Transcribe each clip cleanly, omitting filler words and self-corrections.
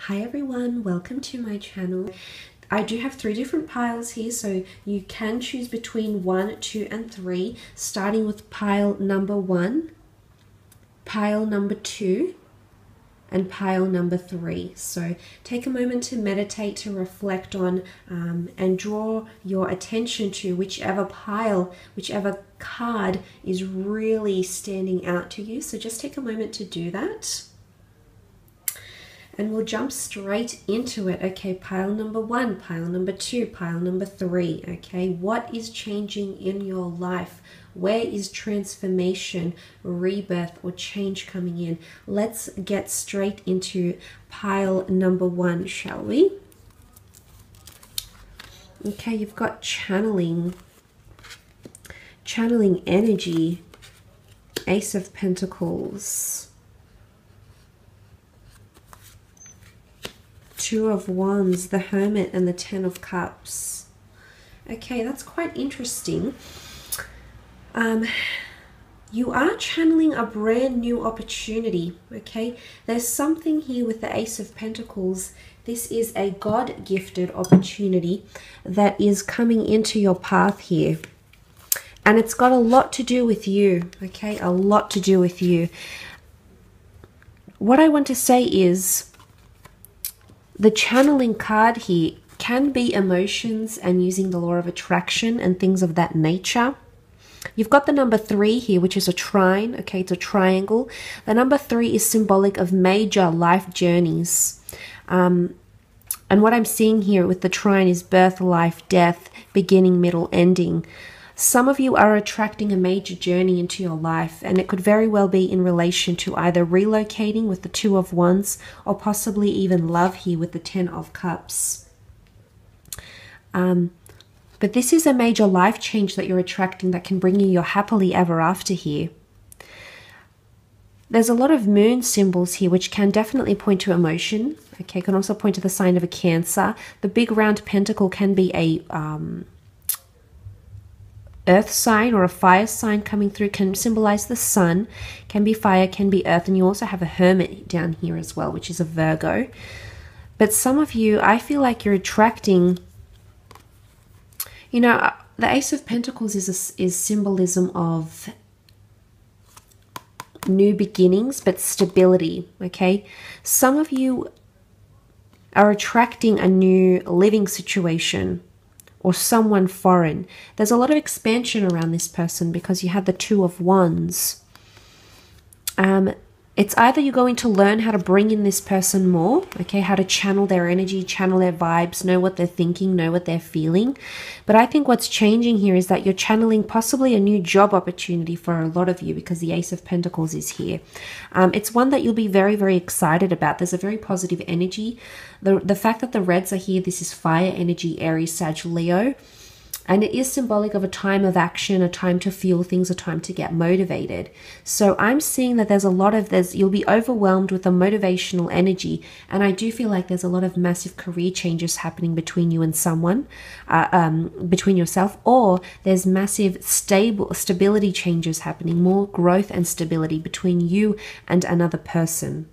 Hi everyone, welcome to my channel. I do have 3 different piles here, so you can choose between 1, 2 and 3, starting with pile number 1, pile number 2 and pile number 3. So take a moment to meditate, to reflect on and draw your attention to whichever pile, whichever card is really standing out to you. So just take a moment to do that. And we'll jump straight into it. Okay, pile number 1, pile number 2, pile number 3. Okay, what is changing in your life? Where is transformation, rebirth, or change coming in? Let's get straight into pile number 1, shall we? Okay, you've got channeling energy, Ace of Pentacles, 2 of Wands, the Hermit, and the 10 of Cups. Okay, that's quite interesting. You are channeling a brand new opportunity, okay? There's something here with the Ace of Pentacles. This is a God-gifted opportunity that is coming into your path here. And it's got a lot to do with you, okay? A lot to do with you. What I want to say is, the channeling card here can be emotions and using the law of attraction and things of that nature. You've got the number 3 here, which is a trine. Okay, it's a triangle. The number 3 is symbolic of major life journeys. And what I'm seeing here with the trine is birth, life, death, beginning, middle, ending. Some of you are attracting a major journey into your life, and it could very well be in relation to either relocating with the 2 of Wands or possibly even love here with the 10 of Cups. But this is a major life change that you're attracting that can bring you your happily ever after here. There's a lot of moon symbols here, which can definitely point to emotion. Okay, can also point to the sign of a Cancer. The big round pentacle can be a earth sign or a fire sign coming through, can symbolize the sun, can be fire, can be earth, and you also have a Hermit down here as well, which is a Virgo. But some of you, I feel like you're attracting, you know, the Ace of Pentacles is symbolism of new beginnings, but stability, okay? Some of you are attracting a new living situation or someone foreign. There's a lot of expansion around this person because you had the 2 of Wands. It's either you're going to learn how to bring in this person more, okay, how to channel their energy, channel their vibes, know what they're thinking, know what they're feeling. But I think what's changing here is that you're channeling possibly a new job opportunity for a lot of you because the Ace of Pentacles is here. It's one that you'll be very, very excited about. There's a very positive energy. The fact that the reds are here, this is fire energy, Aries, Sag, Leo. And it is symbolic of a time of action, a time to feel things, a time to get motivated. So I'm seeing that there's a lot of, you'll be overwhelmed with a motivational energy. And I do feel like there's a lot of massive career changes happening between you and someone, between yourself, or there's massive stability changes happening, more growth and stability between you and another person.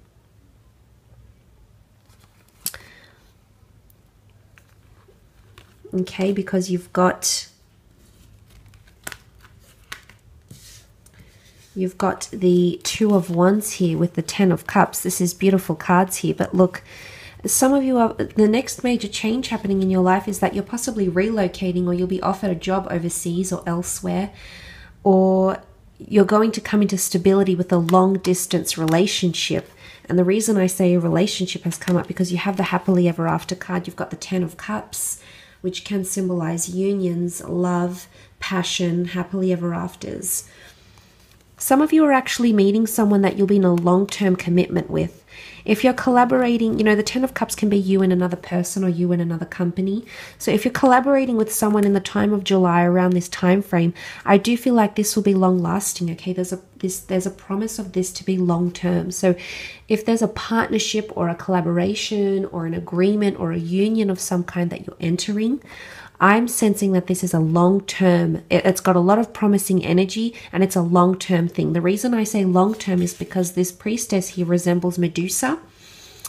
Okay, because you've got the 2 of Wands here with the 10 of Cups. This is beautiful cards here, but look, some of you are, the next major change happening in your life is that you're possibly relocating, or you'll be offered a job overseas or elsewhere, or you're going to come into stability with a long distance relationship. And the reason I say a relationship has come up because you have the happily ever after card. You've got the 10 of Cups, which can symbolize unions, love, passion, happily ever afters. Some of you are actually meeting someone that you'll be in a long-term commitment with. If you're collaborating, you know, the 10 of Cups can be you and another person or you and another company. So if you're collaborating with someone in the time of July, around this time frame, I do feel like this will be long-lasting, okay? There's a promise of this to be long-term. So if there's a partnership or a collaboration or an agreement or a union of some kind that you're entering, I'm sensing that this is a long-term, it's got a lot of promising energy and it's a long-term thing. The reason I say long-term is because this priestess here resembles Medusa.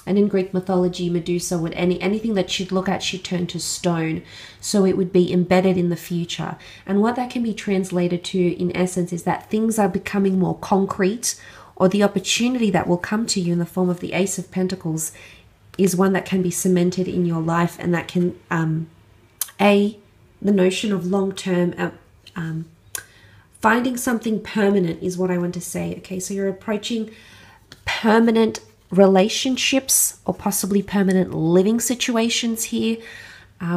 And in Greek mythology, Medusa would, anything that she'd look at, she'd turn to stone. So it would be embedded in the future. And what that can be translated to, in essence, is that things are becoming more concrete, or the opportunity that will come to you in the form of the Ace of Pentacles is one that can be cemented in your life, and that can, the notion of long-term, finding something permanent is what I want to say. Okay, so you're approaching permanent relationships or possibly permanent living situations here.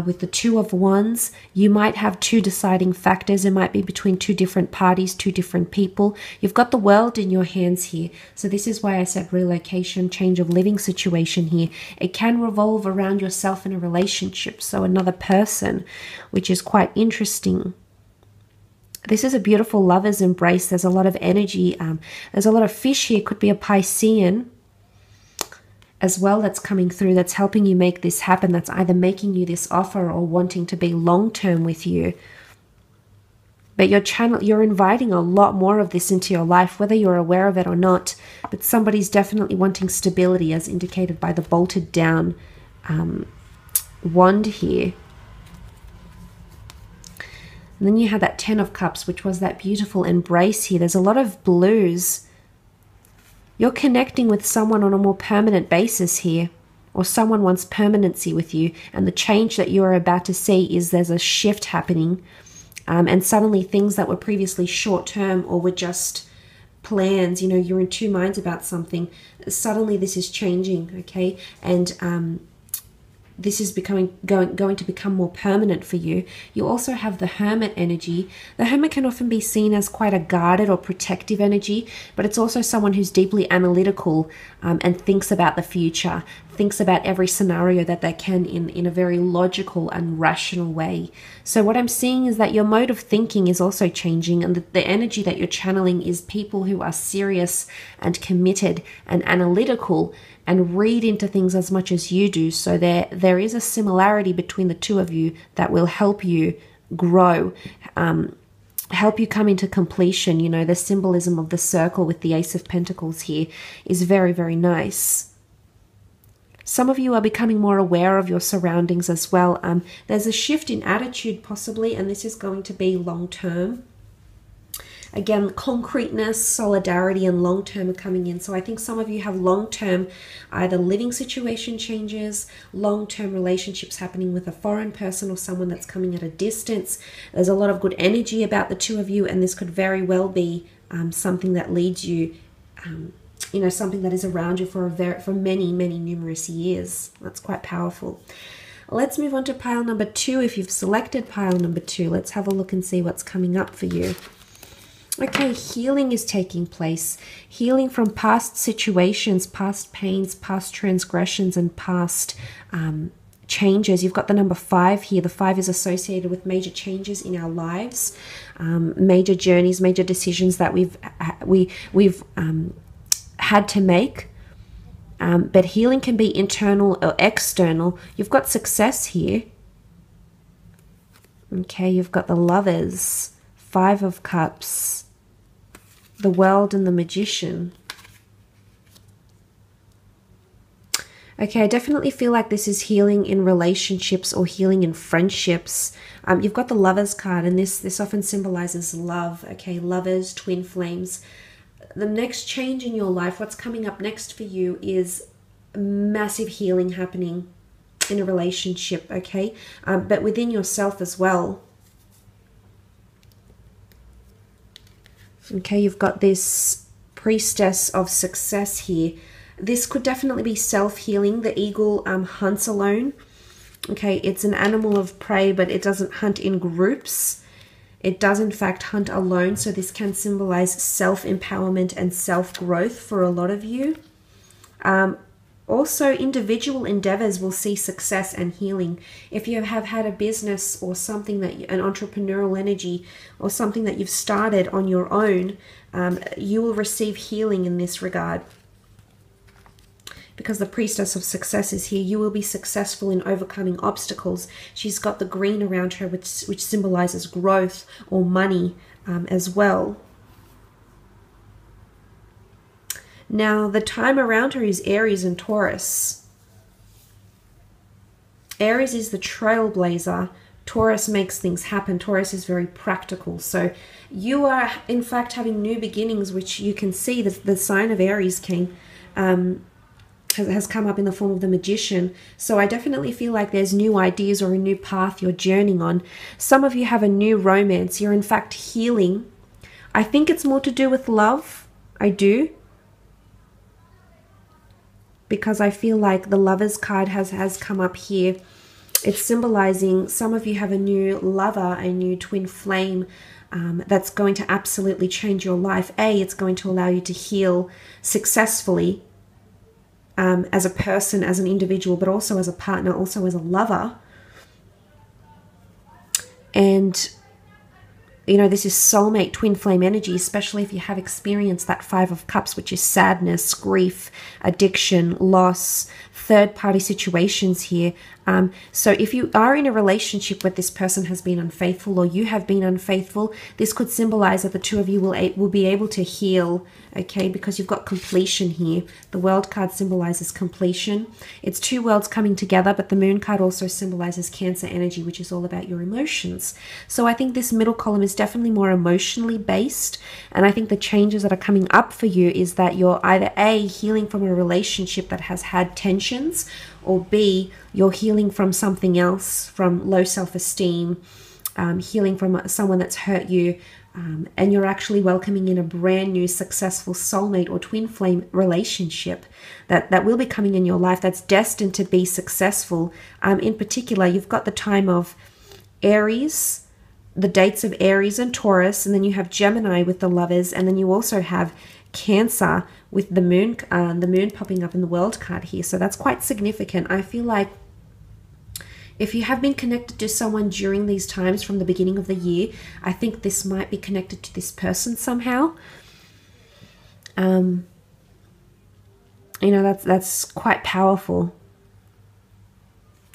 With the Two of Wands, you might have two deciding factors. It might be between two different parties, two different people. You've got the World in your hands here. So this is why I said relocation, change of living situation here. It can revolve around yourself in a relationship, so another person, which is quite interesting. This is a beautiful lover's embrace. There's a lot of energy. There's a lot of fish here. Could be a Piscean as well that's coming through, that's helping you make this happen, that's either making you this offer or wanting to be long-term with you. But you're inviting a lot more of this into your life, whether you're aware of it or not. But somebody's definitely wanting stability, as indicated by the bolted down wand here. And then you have that Ten of Cups, which was that beautiful embrace here. There's a lot of blues. You're connecting with someone on a more permanent basis here, or someone wants permanency with you, and the change that you're about to see is there's a shift happening, and suddenly things that were previously short-term or were just plans, you know, you're in two minds about something, suddenly this is changing, okay? And this is going to become more permanent for you. You also have the Hermit energy. The Hermit can often be seen as quite a guarded or protective energy, but it's also someone who's deeply analytical and thinks about the future, thinks about every scenario that they can in a very logical and rational way. So what I'm seeing is that your mode of thinking is also changing, and the energy that you're channeling is people who are serious and committed and analytical and read into things as much as you do. So there is a similarity between the two of you that will help you grow, help you come into completion. You know, the symbolism of the circle with the Ace of Pentacles here is very, very nice. Some of you are becoming more aware of your surroundings as well. There's a shift in attitude possibly, and this is going to be long-term. Again, concreteness, solidarity, and long-term are coming in. So I think some of you have long-term either living situation changes, long-term relationships happening with a foreign person or someone that's coming at a distance. There's a lot of good energy about the two of you, and this could very well be something that leads you, you know, something that is around you for many, many numerous years. That's quite powerful. Let's move on to pile number 2. If you've selected pile number 2, let's have a look and see what's coming up for you. Okay, healing is taking place. Healing from past situations, past pains, past transgressions, and past changes. You've got the number 5 here. The 5 is associated with major changes in our lives, major journeys, major decisions that we've had to make. But healing can be internal or external. You've got success here. Okay, you've got the Lovers, 5 of Cups, the World, and the Magician. Okay, I definitely feel like this is healing in relationships or healing in friendships. You've got the Lovers card, and this often symbolizes love. Okay, Lovers, twin flames. The next change in your life, what's coming up next for you is massive healing happening in a relationship, okay? But within yourself as well. Okay, you've got this Priestess of Success here. This could definitely be self-healing. The eagle hunts alone. Okay, it's an animal of prey, but it doesn't hunt in groups. It does, in fact, hunt alone. So this can symbolize self-empowerment and self-growth for a lot of you. Also, individual endeavors will see success and healing. If you have had a business or something that an entrepreneurial energy or something that you've started on your own, you will receive healing in this regard. Because the Priestess of Success is here, you will be successful in overcoming obstacles. She's got the green around her, which symbolizes growth or money as well. Now, the time around her is Aries and Taurus. Aries is the trailblazer. Taurus makes things happen. Taurus is very practical. So you are, in fact, having new beginnings, which you can see the sign of Aries came, has come up in the form of the Magician. So I definitely feel like there's new ideas or a new path you're journeying on. Some of you have a new romance. You're, in fact, healing. I think it's more to do with love. I do. Because I feel like the Lovers card has come up here. It's symbolizing some of you have a new lover, a new twin flame that's going to absolutely change your life. It's going to allow you to heal successfully as a person, as an individual, but also as a partner, also as a lover. And you know, this is soulmate twin flame energy, especially if you have experienced that Five of Cups, which is sadness, grief, addiction, loss, third-party situations here. So if you are in a relationship where this person has been unfaithful or you have been unfaithful, this could symbolize that the two of you will be able to heal, okay, because you've got completion here. The World card symbolizes completion. It's two worlds coming together, but the Moon card also symbolizes Cancer energy, which is all about your emotions. So I think this middle column is definitely more emotionally based, and I think the changes that are coming up for you is that you're either A, healing from a relationship that has had tensions, or B, you're healing from something else, from low self-esteem, healing from someone that's hurt you, and you're actually welcoming in a brand new successful soulmate or twin flame relationship that will be coming in your life that's destined to be successful. In particular, you've got the time of Aries, the dates of Aries and Taurus, and then you have Gemini with the Lovers, and then you also have Cancer with the moon popping up in the World card here. So that's quite significant. I feel like if you have been connected to someone during these times from the beginning of the year, I think this might be connected to this person somehow. You know, that's quite powerful,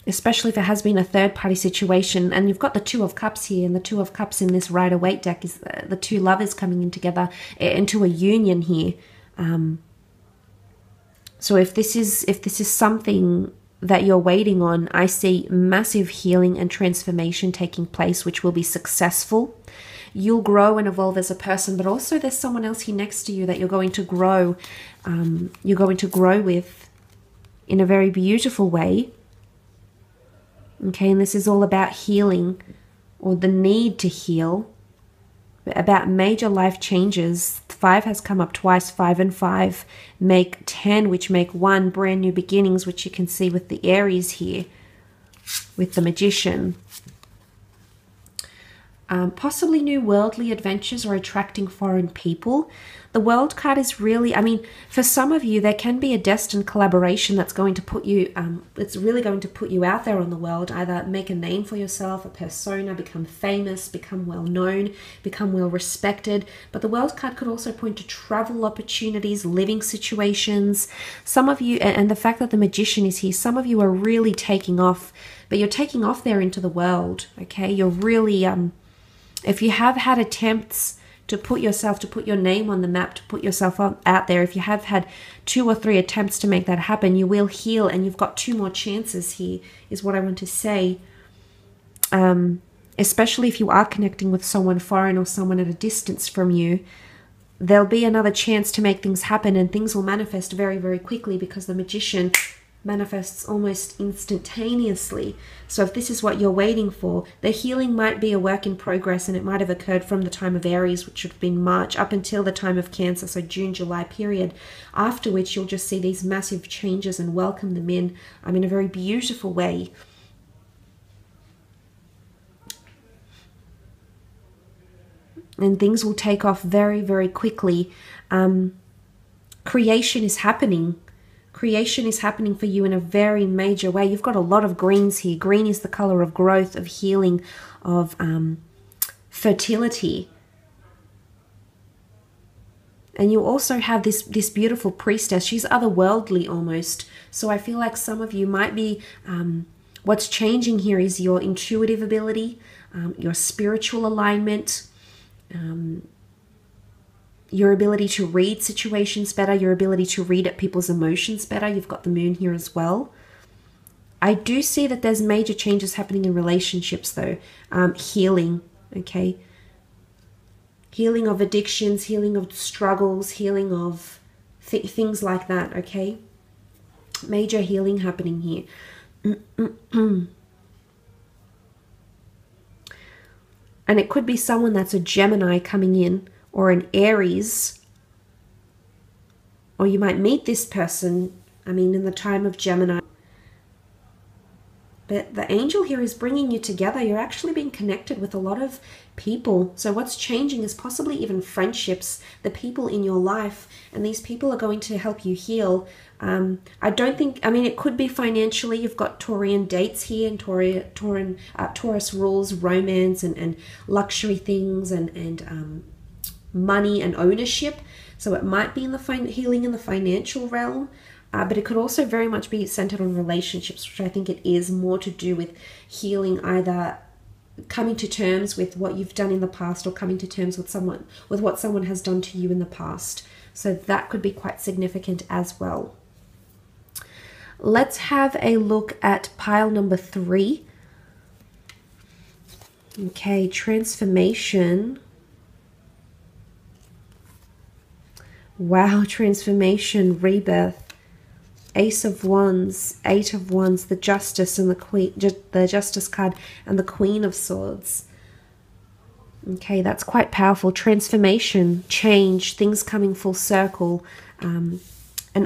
especially if it has been a third-party situation. And you've got the Two of Cups here, and the Two of Cups in this Rider-Waite deck is the two lovers coming in together into a union here. So if this is something that you're waiting on, I see massive healing and transformation taking place, which will be successful. You'll grow and evolve as a person, but also there's someone else here next to you that you're going to grow. You're going to grow with in a very beautiful way. Okay, and this is all about healing, or the need to heal, about major life changes. 5 has come up twice. 5 and 5 make 10, which make 1, brand new beginnings, which you can see with the Aries here, with the Magician. Possibly new worldly adventures or attracting foreign people. The World card is really, I mean, for some of you, there can be a destined collaboration that's going to put you, it's really going to put you out there on the world, either make a name for yourself, a persona, become famous, become well known, become well respected. But the World card could also point to travel opportunities, living situations. Some of you, and the fact that the Magician is here, some of you are really taking off, but you're taking off there into the world, okay? You're really, if you have had attempts to put your name on the map, to put yourself out there, if you have had 2 or 3 attempts to make that happen, you will heal, and you've got 2 more chances here, is what I want to say. Especially if you are connecting with someone foreign or someone at a distance from you, there'll be another chance to make things happen, and things will manifest very, very quickly, because the Magician manifests almost instantaneously. So if this is what you're waiting for, the healing might be a work in progress, and it might have occurred from the time of Aries, which would have been March, up until the time of Cancer, so June, July period, after which you'll just see these massive changes and welcome them in a very beautiful way. And things will take off very, very quickly. Creation is happening. Creation is happening for you in a very major way. You've got a lot of greens here. Green is the color of growth, of healing, of fertility. And you also have this beautiful priestess. She's otherworldly almost. So I feel like some of you might be, what's changing here is your intuitive ability, your spiritual alignment. your ability to read situations better, your ability to read at people's emotions better. You've got the moon here as well. I do see that there's major changes happening in relationships though. Healing, okay? Healing of addictions, healing of struggles, healing of things like that, okay? Major healing happening here. And it could be someone that's a Gemini coming in, or an Aries. Or you might meet this person, I mean, in the time of Gemini. But the angel here is bringing you together. You're actually being connected with a lot of people. So what's changing is possibly even friendships, the people in your life. And these people are going to help you heal. I don't think, I mean, it could be financially. You've got Taurian dates here, and Taurus rules romance and luxury things and money and ownership. So it might be in the healing in the financial realm. But it could also very much be centered on relationships, which I think it is more to do with healing, either coming to terms with what you've done in the past or coming to terms with what someone has done to you in the past. So that could be quite significant as well. Let's have a look at pile number 3. Okay, transformation. Wow, transformation, rebirth. Ace of Wands, 8 of Wands, the Justice and the Queen, the Justice card, and the Queen of Swords. Okay, that's quite powerful. Transformation, change, things coming full circle, an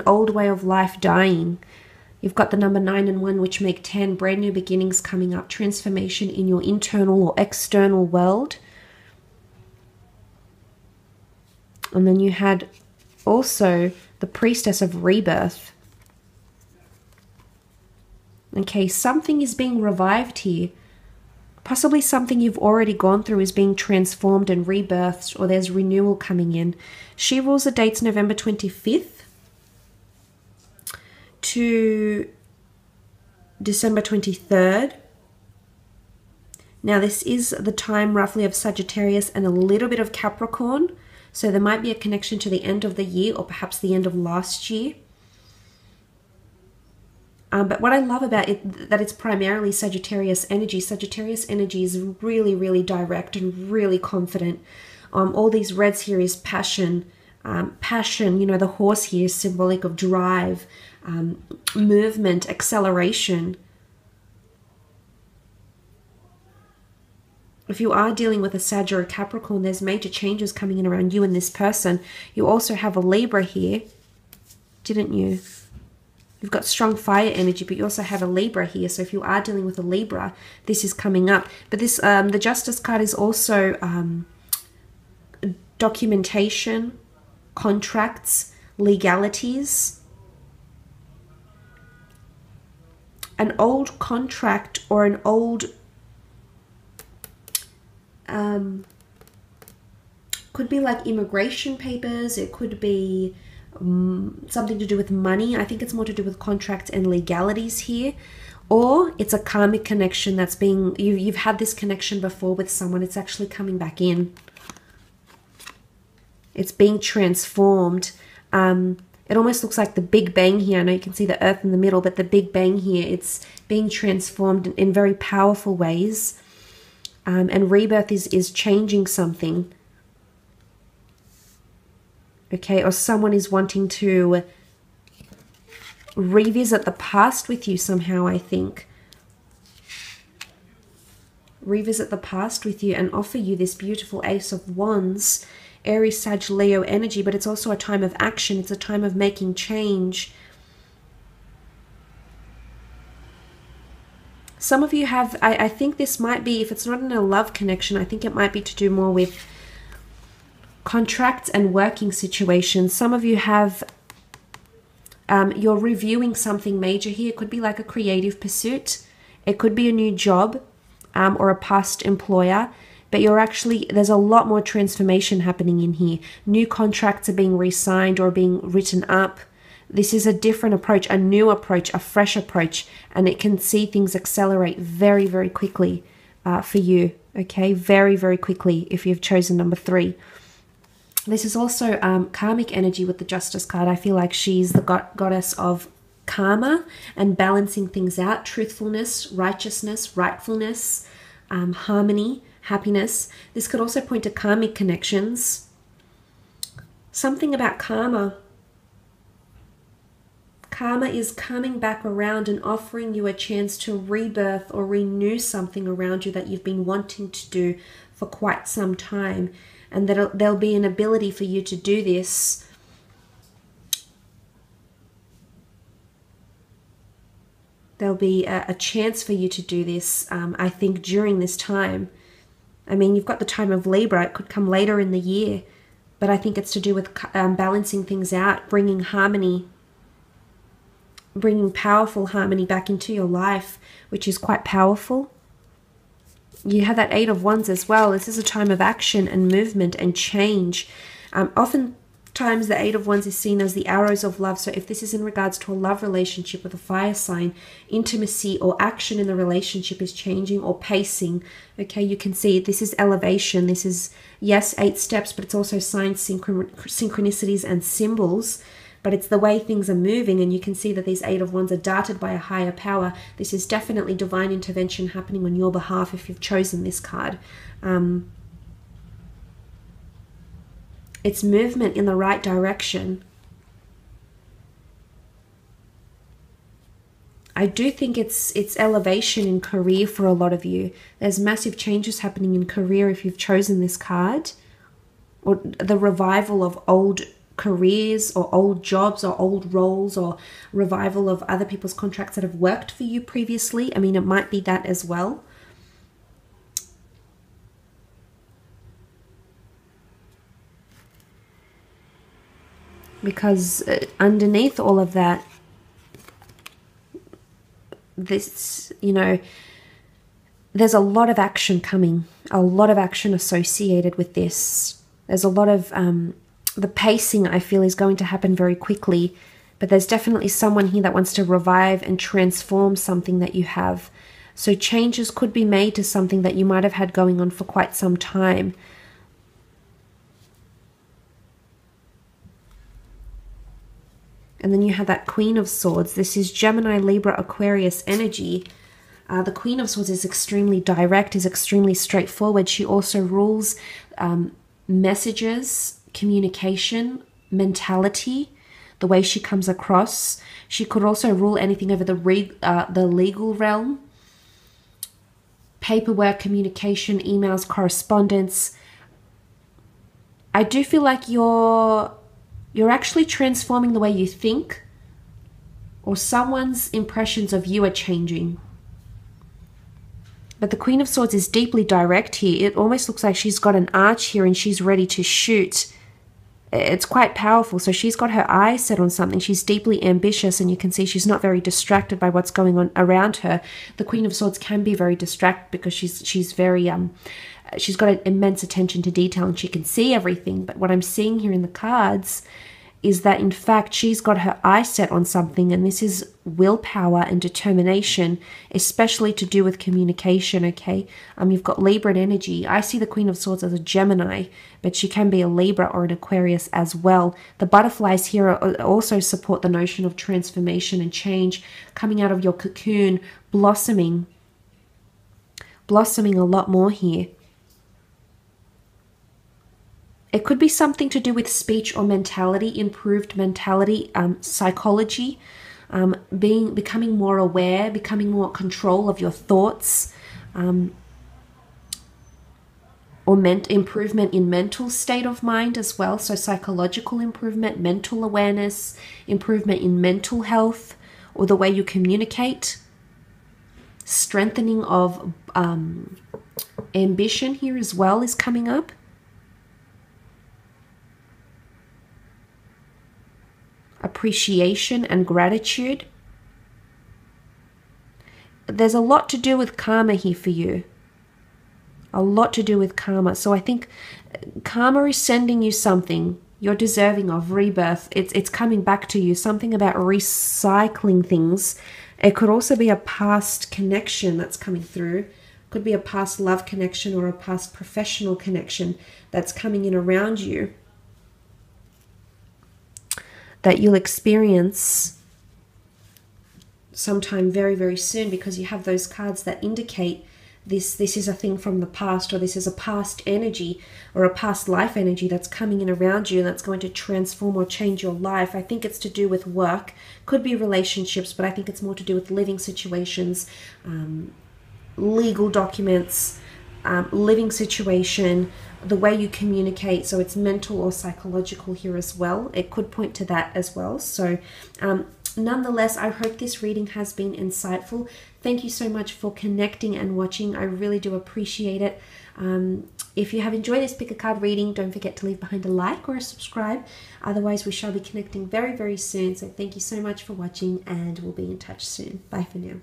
old way of life dying. You've got the number 9 and 1, which make 10, brand new beginnings coming up, transformation in your internal or external world. And then you had also the Priestess of Rebirth. Okay, something is being revived here. Possibly something you've already gone through is being transformed and rebirthed, or there's renewal coming in. She rules the dates November 25th to December 23rd. Now, this is the time roughly of Sagittarius and a little bit of Capricorn. So there might be a connection to the end of the year or perhaps the end of last year. But what I love about it, that it's primarily Sagittarius energy. Sagittarius energy is really, really direct and really confident. All these reds here is passion. Passion, you know, the horse here is symbolic of drive, movement, acceleration. If you are dealing with a Sag or a Capricorn, there's major changes coming in around you and this person. You also have a Libra here, didn't you? You've got strong fire energy, but you also have a Libra here. So if you are dealing with a Libra, this is coming up. But this, the Justice card is also documentation, contracts, legalities. An old contract or an old, could be like immigration papers. It could be something to do with money. I think it's more to do with contracts and legalities here. Or it's a karmic connection that's being, you've had this connection before with someone. It's actually coming back in. It's being transformed. It almost looks like the Big Bang here. I know you can see the Earth in the middle, but the Big Bang here, it's being transformed in very powerful ways. And rebirth is changing something. Okay, or someone is wanting to revisit the past with you somehow, I think. Revisit the past with you and offer you this beautiful Ace of Wands, Aries, Sag, Leo energy, but it's also a time of action. It's a time of making change. Some of you have, I think this might be, if it's not in a love connection, I think it might be to do more with contracts and working situations. Some of you have, you're reviewing something major here. It could be like a creative pursuit. It could be a new job or a past employer. But you're actually, there's a lot more transformation happening in here. New contracts are being re-signed or being written up. This is a different approach, a new approach, a fresh approach. And it can see things accelerate very, very quickly for you. Okay, very, very quickly if you've chosen number 3. This is also karmic energy with the Justice card. I feel like she's the goddess of karma and balancing things out, truthfulness, righteousness, rightfulness, harmony, happiness. This could also point to karmic connections. Something about karma. Karma is coming back around and offering you a chance to rebirth or renew something around you that you've been wanting to do for quite some time. And that there'll be an ability for you to do this. There'll be a chance for you to do this, I think, during this time. I mean, you've got the time of Libra. It could come later in the year. But I think it's to do with balancing things out, bringing harmony, bringing powerful harmony back into your life, which is quite powerful. You have that Eight of Wands as well. This is a time of action and movement and change. Oftentimes the Eight of Wands is seen as the arrows of love. So if this is in regards to a love relationship with a fire sign, intimacy or action in the relationship is changing or pacing. Okay, you can see this is elevation. This is, yes, 8 steps, but it's also signs, synchronicities and symbols. But it's the way things are moving, and you can see that these Eight of Wands are darted by a higher power. This is definitely divine intervention happening on your behalf if you've chosen this card. It's movement in the right direction. I do think it's elevation in career for a lot of you. There's massive changes happening in career if you've chosen this card. Or the revival of old careers or old jobs or old roles, or revival of other people's contracts that have worked for you previously. I mean, it might be that as well. Because underneath all of that, this, you know, there's a lot of action coming, a lot of action associated with this. There's a lot of the pacing, I feel, is going to happen very quickly, but there's definitely someone here that wants to revive and transform something that you have. So changes could be made to something that you might have had going on for quite some time. And then you have that Queen of Swords. This is Gemini, Libra, Aquarius energy. The Queen of Swords is extremely direct, is extremely straightforward. She also rules messages, communication, mentality, the way she comes across. She could also rule anything over the legal realm, paperwork, communication, emails, correspondence. I do feel like you're actually transforming the way you think, or someone's impressions of you are changing. But the Queen of Swords is deeply direct here. It almost looks like she's got an arch here and she's ready to shoot. It's quite powerful. So she's got her eyes set on something. She's deeply ambitious, and you can see she's not very distracted by what's going on around her. The Queen of Swords can be very distracted because she's very she's got an immense attention to detail and she can see everything. But what I'm seeing here in the cards is that, in fact, she's got her eye set on something, and this is willpower and determination, especially to do with communication, okay? You've got Libra energy. I see the Queen of Swords as a Gemini, but she can be a Libra or an Aquarius as well. The butterflies here also support the notion of transformation and change, coming out of your cocoon, blossoming a lot more here. It could be something to do with speech or mentality, improved mentality, psychology, becoming more aware, becoming more control of your thoughts, or improvement in mental state of mind as well. So psychological improvement, mental awareness, improvement in mental health, or the way you communicate, strengthening of ambition here as well is coming up. Appreciation and gratitude. There's a lot to do with karma here for you. A lot to do with karma. So I think karma is sending you something you're deserving of, rebirth. It's coming back to you. Something about recycling things. It could also be a past connection that's coming through. Could be a past love connection or a past professional connection that's coming in around you. that you'll experience sometime very, very soon, because you have those cards that indicate this is a thing from the past, or this is a past energy or a past life energy that's coming in around you and that's going to transform or change your life. I think it's to do with work, could be relationships, but I think it's more to do with living situations, legal documents, living situation, the way you communicate. So it's mental or psychological here as well. It could point to that as well. So nonetheless, I hope this reading has been insightful. Thank you so much for connecting and watching. I really do appreciate it. If you have enjoyed this pick a card reading, don't forget to leave behind a like or a subscribe. Otherwise, we shall be connecting very, very soon. So thank you so much for watching, and we'll be in touch soon. Bye for now.